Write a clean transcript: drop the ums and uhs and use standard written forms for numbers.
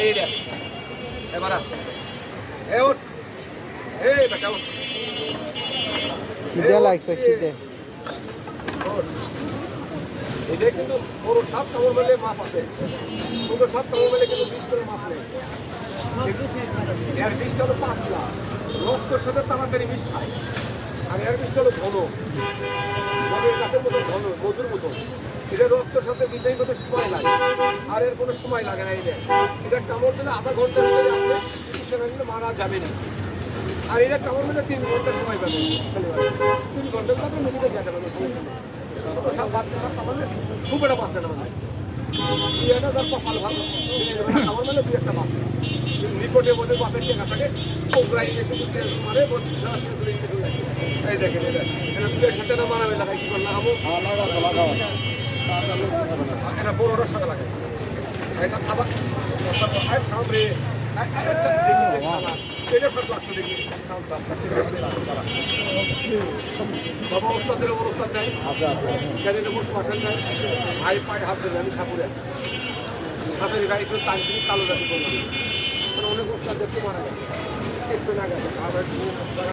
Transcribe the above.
এই রে এবারে এ ওঠ এই বেটা ওঠ খিদে লাগছে খিদে এটা কিন্তু বড় সাপ কামড় মেলে মাপ আছে ছোট সাপ কামড় মেলে কিন্তু 20 করে মাপ নেই এর বিষটা হলো পাতলা রক্তের সাথে তাড়াতাড়ি বিষ খায় আর এর বিষটা হলো ঘন মনের গাছের মতো ঘন মধুর মতো এটা রক্তের সাথে বিদায় করতে সময় লাগে আর এর কোনো সময় লাগে না এটা কামড় দিলে আধা ঘন্টার ভিতরে আপনি চিকিৎসা না নিলে মারা যাবে না আর এটা কামড় দিলে 3 ঘন্টা সময় পাবে 3 ঘন্টার মধ্যে মেডিকেল যেতে পারবে সমস্যা নেই ছোটো সাপ বাচ্চা সাপ কামড়লে খুব একটা বাঁচবে না মানে এটা তার কপাল ভালো কামড় মেলে 2-1টা বাঁচবে রিপোর্টের মধ্যে বাপের টেকা থাকে ওগুলাই এসে মানে এই দেখেন এটা দুধের সাথে না মারাবে লাগাই কি করে লাগাবো এটা বড়োটার সাথে লাগাই এটা খাবার খাবরে এটা সব লাগতো দেখি বাবা ওস্তাদের অবস্থা দেয় সেদিন বসে বাসান নেয় ভাই পায়ে হাত দেবে আমি সাপুরে সাপের গাড়ি করে টান দিয়ে কালো জাতি করলাম অনেক ওস্তাদ দেখতে মারা গেছে একটু না গেছে